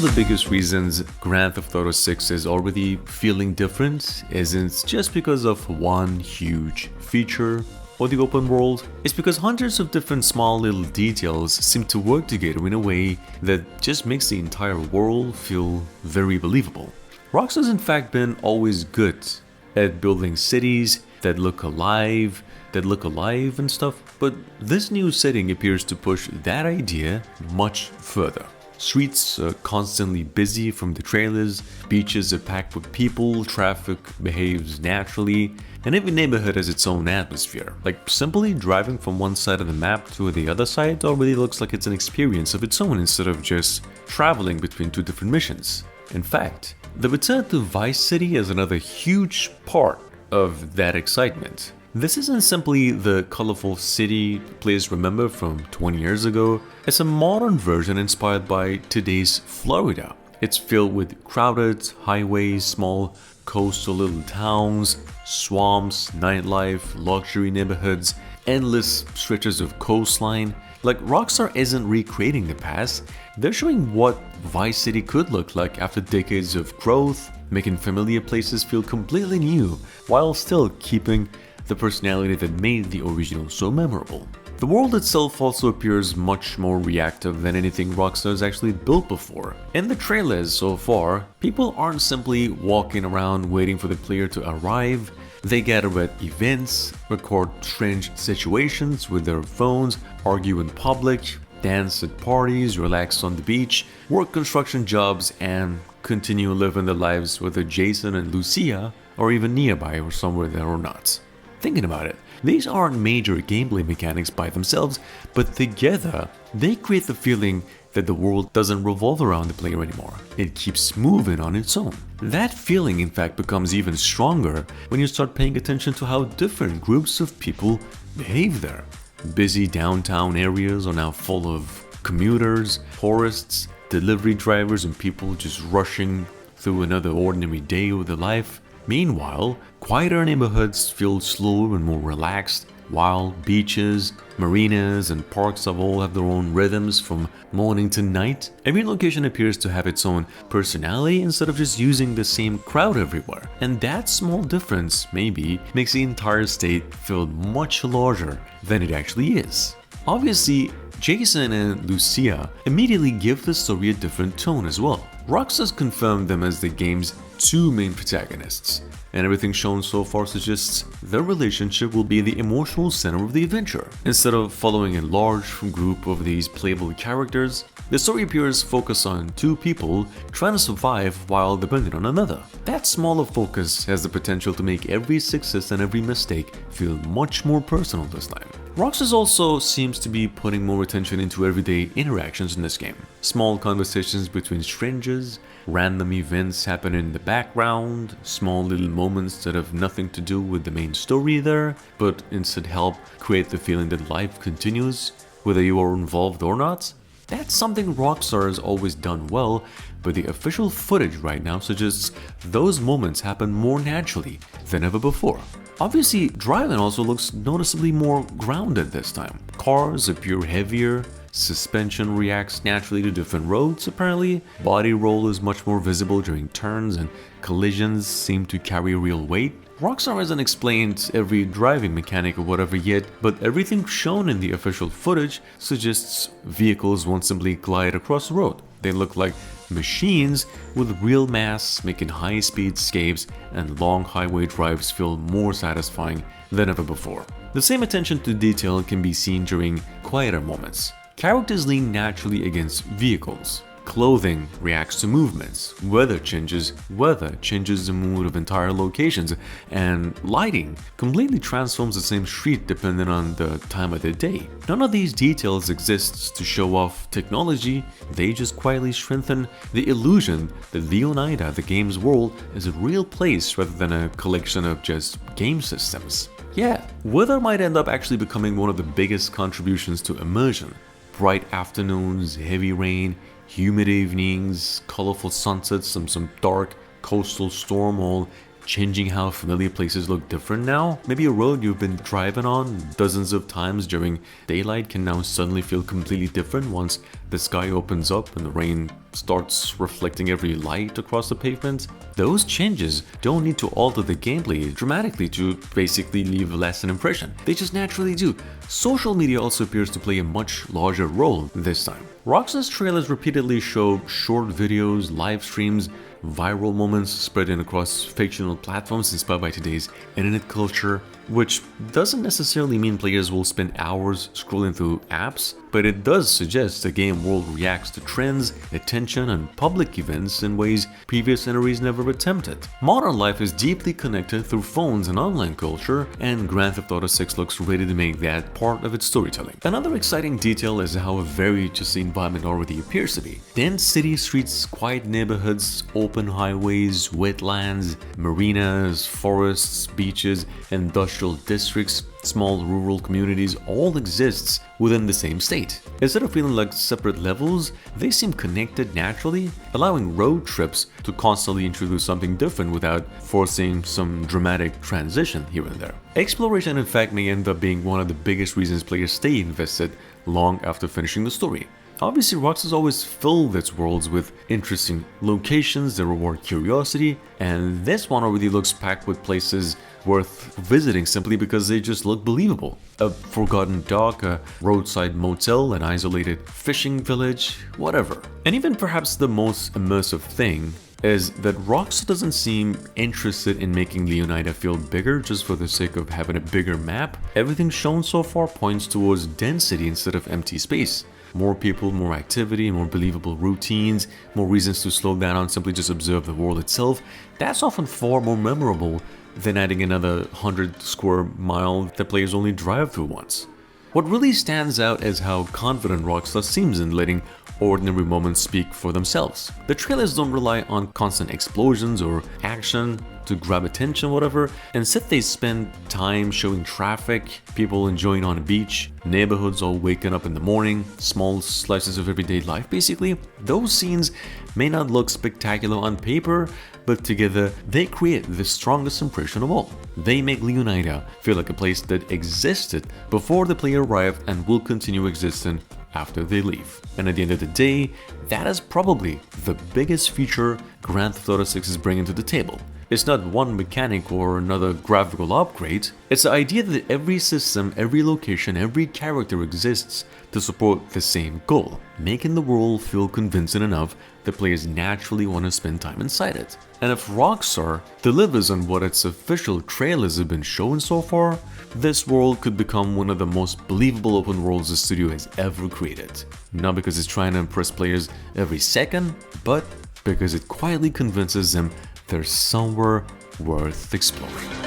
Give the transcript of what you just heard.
the biggest reasons Grand Theft Auto 6 is already feeling different isn't just because of one huge feature or the open world. It's because hundreds of different small little details seem to work together in a way that just makes the entire world feel very believable. Rockstar's in fact been always good at building cities that look alive and stuff, but this new setting appears to push that idea much further. Streets are constantly busy from the trailers, beaches are packed with people, traffic behaves naturally, and every neighborhood has its own atmosphere. Like simply driving from one side of the map to the other side already looks like it's an experience of its own instead of just traveling between two different missions. In fact, the return to Vice City is another huge part of that excitement. This isn't simply the colorful city players remember from 20 years ago, it's a modern version inspired by today's Florida. It's filled with crowded highways, small coastal little towns, swamps, nightlife, luxury neighborhoods, endless stretches of coastline. Like, Rockstar isn't recreating the past, they're showing what Vice City could look like after decades of growth, making familiar places feel completely new, while still keeping the personality that made the original so memorable. The world itself also appears much more reactive than anything Rockstar's actually built before. In the trailers so far, people aren't simply walking around waiting for the player to arrive. They gather at events, record strange situations with their phones, argue in public, dance at parties, relax on the beach, work construction jobs, and continue living their lives whether Jason and Lucia are even nearby or somewhere there or not. Thinking about it, these aren't major gameplay mechanics by themselves, but together they create the feeling that the world doesn't revolve around the player anymore. It keeps moving on its own. That feeling in fact becomes even stronger when you start paying attention to how different groups of people behave there. Busy downtown areas are now full of commuters, tourists, delivery drivers, and people just rushing through another ordinary day of their life. Meanwhile, quieter neighborhoods feel slower and more relaxed, while beaches, marinas, and parks all have their own rhythms from morning to night. Every location appears to have its own personality instead of just using the same crowd everywhere. And that small difference, maybe, makes the entire state feel much larger than it actually is. Obviously, Jason and Lucia immediately give the story a different tone as well. Rockstar's confirmed them as the game's two main protagonists, and everything shown so far suggests their relationship will be the emotional center of the adventure. Instead of following a large group of these playable characters, the story appears focused on two people trying to survive while depending on another. That smaller focus has the potential to make every success and every mistake feel much more personal this time. Rockstar also seems to be putting more attention into everyday interactions in this game. Small conversations between strangers, random events happen in the background, small little moments that have nothing to do with the main story there, but instead help create the feeling that life continues, whether you are involved or not. That's something Rockstar has always done well, but the official footage right now suggests those moments happen more naturally than ever before. Obviously, driving also looks noticeably more grounded this time. Cars appear heavier, suspension reacts naturally to different roads apparently, body roll is much more visible during turns, and collisions seem to carry real weight. Rockstar hasn't explained every driving mechanic or whatever yet, but everything shown in the official footage suggests vehicles won't simply glide across the road. They look like machines with real mass, making high-speed escapes and long highway drives feel more satisfying than ever before. The same attention to detail can be seen during quieter moments. Characters lean naturally against vehicles. Clothing reacts to movements, weather changes the mood of entire locations, and lighting completely transforms the same street depending on the time of the day. None of these details exists to show off technology, they just quietly strengthen the illusion that Leonida, the game's world, is a real place rather than a collection of just game systems. Yeah, weather might end up actually becoming one of the biggest contributions to immersion. Bright afternoons, heavy rain, humid evenings, colorful sunsets, some dark coastal storm all changing how familiar places look different now. Maybe a road you've been driving on dozens of times during daylight can now suddenly feel completely different once the sky opens up and the rain starts reflecting every light across the pavement. Those changes don't need to alter the gameplay dramatically to basically leave a lasting impression. They just naturally do. Social media also appears to play a much larger role this time. Rockstar's trailers repeatedly show short videos, live streams, viral moments spreading across fictional platforms inspired by today's internet culture, which doesn't necessarily mean players will spend hours scrolling through apps, but it does suggest the game world reacts to trends, attention, and public events in ways previous entries never attempted. Modern life is deeply connected through phones and online culture, and Grand Theft Auto 6 looks ready to make that part of its storytelling. Another exciting detail is how varied just the environment already appears to be. Dense city streets, quiet neighborhoods, open highways, wetlands, marinas, forests, beaches, industrial districts, small rural communities all exists within the same state. Instead of feeling like separate levels, they seem connected naturally, allowing road trips to constantly introduce something different without forcing some dramatic transition here and there. Exploration in fact may end up being one of the biggest reasons players stay invested long after finishing the story. Obviously, Rockstar's always filled its worlds with interesting locations that reward curiosity, and this one already looks packed with places worth visiting simply because they just look believable. A forgotten dock, a roadside motel, an isolated fishing village, whatever. And even perhaps the most immersive thing is that Rockstar doesn't seem interested in making Leonida feel bigger just for the sake of having a bigger map. Everything shown so far points towards density instead of empty space. More people, more activity, more believable routines, more reasons to slow down and simply just observe the world itself. That's often far more memorable than adding another 100 square mile that players only drive through once. What really stands out is how confident Rockstar seems in letting ordinary moments speak for themselves. The trailers don't rely on constant explosions or action to grab attention, whatever. Instead, they spend time showing traffic, people enjoying on a beach, neighborhoods all waking up in the morning, small slices of everyday life basically. Those scenes may not look spectacular on paper, but together they create the strongest impression of all. They make Leonida feel like a place that existed before the player arrived and will continue existing after they leave. And at the end of the day, that is probably the biggest feature Grand Theft Auto 6 is bringing to the table. It's not one mechanic or another graphical upgrade, it's the idea that every system, every location, every character exists to support the same goal, making the world feel convincing enough that players naturally want to spend time inside it. And if Rockstar delivers on what its official trailers have been showing so far, this world could become one of the most believable open worlds the studio has ever created. Not because it's trying to impress players every second, but because it quietly convinces them there's somewhere worth exploring.